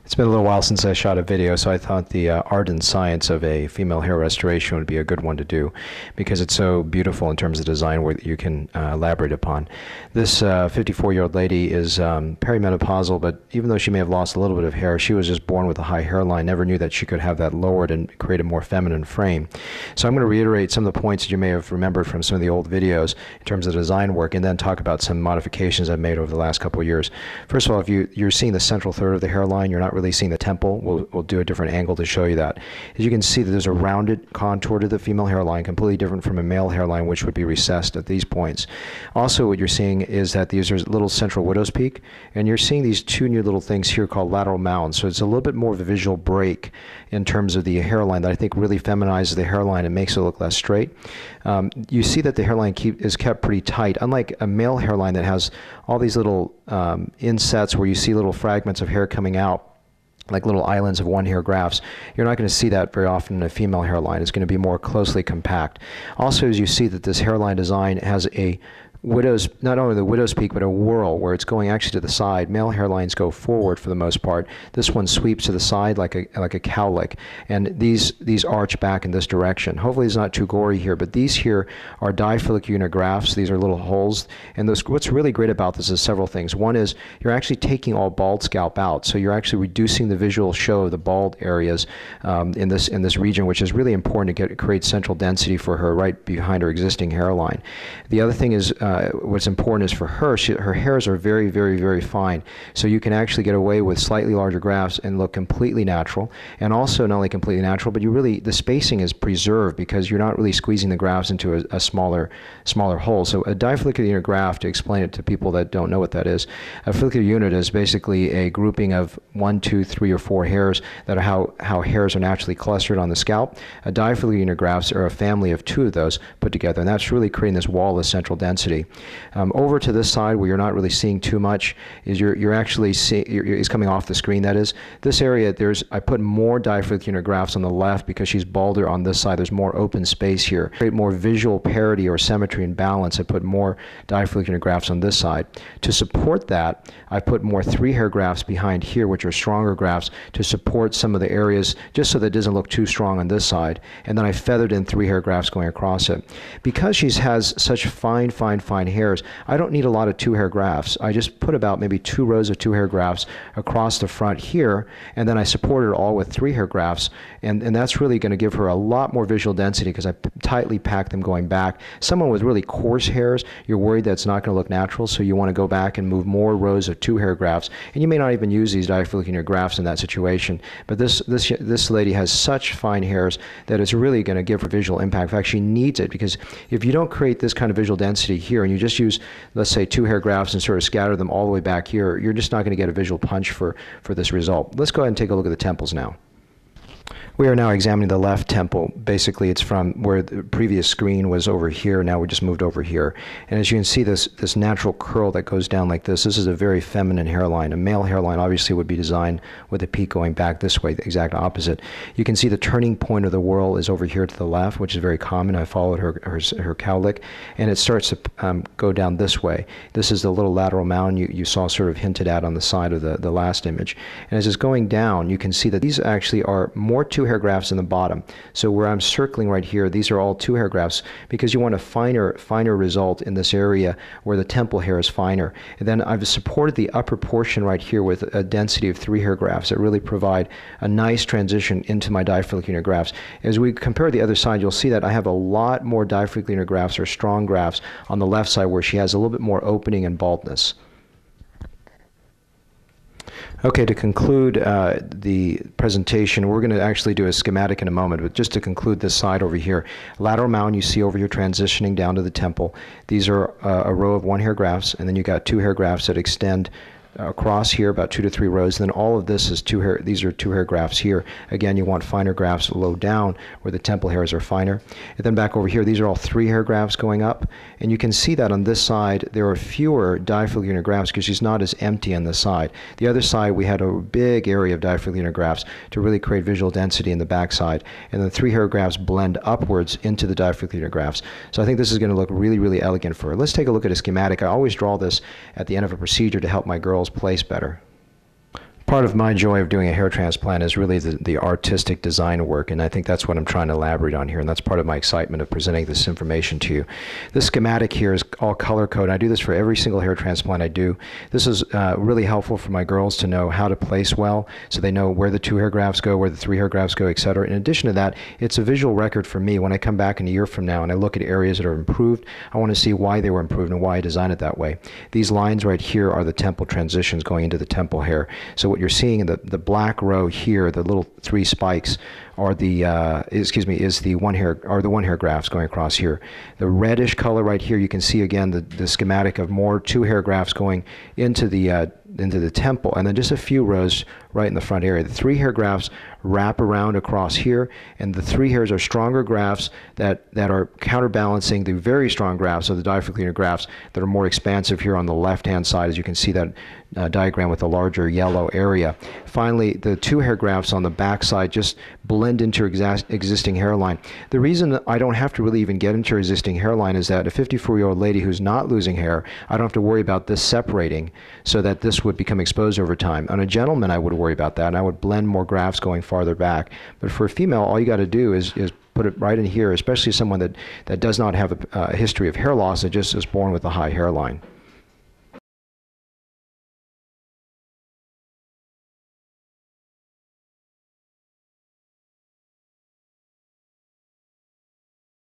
It's been a little while since I shot a video, so I thought the art and science of a female hair restoration would be a good one to do because it's so beautiful in terms of design work that you can elaborate upon. This 54-year-old lady is perimenopausal, but even though she may have lost a little bit of hair, she was just born with a high hairline, never knew that she could have that lowered and create a more feminine frame. So I'm going to reiterate some of the points that you may have remembered from some of the old videos in terms of design work, and then talk about some modifications I've made over the last couple of years. First of all, if you're seeing the central third of the hairline, you're not really seeing the temple. We'll do a different angle to show you that. As you can see, that there's a rounded contour to the female hairline, completely different from a male hairline, which would be recessed at these points. Also, what you're seeing is that these are little central widow's peak, and you're seeing these two new little things here called lateral mounds. So it's a little bit more of a visual break in terms of the hairline that I think really feminizes the hairline and makes it look less straight. You see that the hairline is kept pretty tight, unlike a male hairline that has all these little insets where you see little fragments of hair coming out, like little islands of one hair grafts. You're not going to see that very often in a female hairline. It's going to be more closely compact. Also, as you see that this hairline design has a widow's, not only the widow's peak, but a whorl where it's going actually to the side. Male hairlines go forward for the most part. This one sweeps to the side like a cowlick, and these arch back in this direction. Hopefully it's not too gory here, but these here are diphilic unit grafts. These are little holes, and what's really great about this is several things. One is you're actually taking all bald scalp out, so you're actually reducing the visual show of the bald areas in this region, which is really important to create central density for her right behind her existing hairline. The other thing is what's important is for her, her hairs are very, very, very fine. So you can actually get away with slightly larger grafts and look completely natural. And also not only completely natural, but the spacing is preserved because you're not really squeezing the grafts into a smaller hole. So a difollicular unit graft, to explain it to people that don't know what that is, a follicular unit is basically a grouping of 1, 2, 3, or 4 hairs that are how hairs are naturally clustered on the scalp. A difollicular unit grafts are a family of 2 of those put together, and that's really creating this wall of central density. Over to this side where you're not really seeing too much is you're actually seeing, is coming off the screen, that is. This area, I put more difollicular unit grafts on the left because she's balder on this side. There's more open space here. Create more visual parity or symmetry and balance, I put more difollicular unit grafts on this side. To support that, I put more 3-hair grafts behind here, which are stronger grafts, to support some of the areas, just so that it doesn't look too strong on this side. And then I feathered in 3-hair grafts going across it. Because she has such fine hairs, I don't need a lot of 2-hair grafts. I just put about maybe 2 rows of 2-hair grafts across the front here, and then I supported it all with 3-hair grafts, and that's really going to give her a lot more visual density because I tightly packed them going back. Someone with really coarse hairs, you're worried that it's not going to look natural, so you want to go back and move more rows of 2-hair grafts, and you may not even use these difollicular unit grafts in that situation, but this lady has such fine hairs that it's really going to give her visual impact. In fact, she needs it, because if you don't create this kind of visual density here and you just use, let's say, 2-hair grafts and sort of scatter them all the way back here, you're just not going to get a visual punch for this result. Let's go ahead and take a look at the temples now. We are now examining the left temple. Basically, it's from where the previous screen was over here. Now we just moved over here. And as you can see, this natural curl that goes down like this is a very feminine hairline. A male hairline obviously would be designed with a peak going back this way, the exact opposite. You can see the turning point of the whorl is over here to the left, which is very common. I followed her cowlick, and it starts to go down this way. This is the little lateral mound you saw sort of hinted at on the side of the last image. And as it's going down, you can see that these actually are more 2-hair grafts in the bottom. So where I'm circling right here, these are all 2-hair grafts because you want a finer result in this area where the temple hair is finer. And then I've supported the upper portion right here with a density of 3-hair grafts that really provide a nice transition into my difollicular unit grafts. As we compare the other side, you'll see that I have a lot more difollicular unit grafts or strong grafts on the left side where she has a little bit more opening and baldness. Okay, to conclude the presentation, we're going to actually do a schematic in a moment, but just to conclude this side over here, lateral mound you see over here transitioning down to the temple. These are a row of 1-hair grafts, and then you got 2-hair grafts that extend across here about 2 to 3 rows. Then all of this is 2-hair. These are 2-hair grafts here. Again, you want finer grafts low down where the temple hairs are finer. And then back over here, these are all 3-hair grafts going up. And you can see that on this side, there are fewer difollicular unit grafts because she's not as empty on this side. The other side, we had a big area of difollicular unit grafts to really create visual density in the back side. And the 3-hair grafts blend upwards into the difollicular unit grafts. So I think this is going to look really, really elegant for her. Let's take a look at a schematic. I always draw this at the end of a procedure to help my girls place better. Part of my joy of doing a hair transplant is really the artistic design work, and I think that's what I'm trying to elaborate on here, and that's part of my excitement of presenting this information to you. This schematic here is all color-coded. I do this for every single hair transplant I do. This is really helpful for my girls to know how to place well, so they know where the 2 hair grafts go, where the 3 hair grafts go, etc. In addition to that, it's a visual record for me. When I come back in a year from now and I look at areas that are improved, I want to see why they were improved and why I designed it that way. These lines right here are the temple transitions going into the temple hair. So what you're seeing in the black row here, the little 3 spikes, are the is the 1 hair grafts going across here. The reddish color right here, you can see again the schematic of more 2 hair grafts going into the temple, and then just a few rows right in the front area. The 3 hair grafts wrap around across here, and the 3 hairs are stronger grafts that are counterbalancing the very strong grafts, so the diaphragm grafts that are more expansive here on the left-hand side, as you can see that diagram with the larger yellow area. Finally, the 2 hair grafts on the back side just blend into your existing hairline. The reason that I don't have to really even get into your existing hairline is that a 54-year-old lady who's not losing hair, I don't have to worry about this separating so that this would become exposed over time. On a gentleman, I would worry about that, and I would blend more grafts going farther back. But for a female, all you got to do is put it right in here, especially someone that does not have a history of hair loss, that just is born with a high hairline.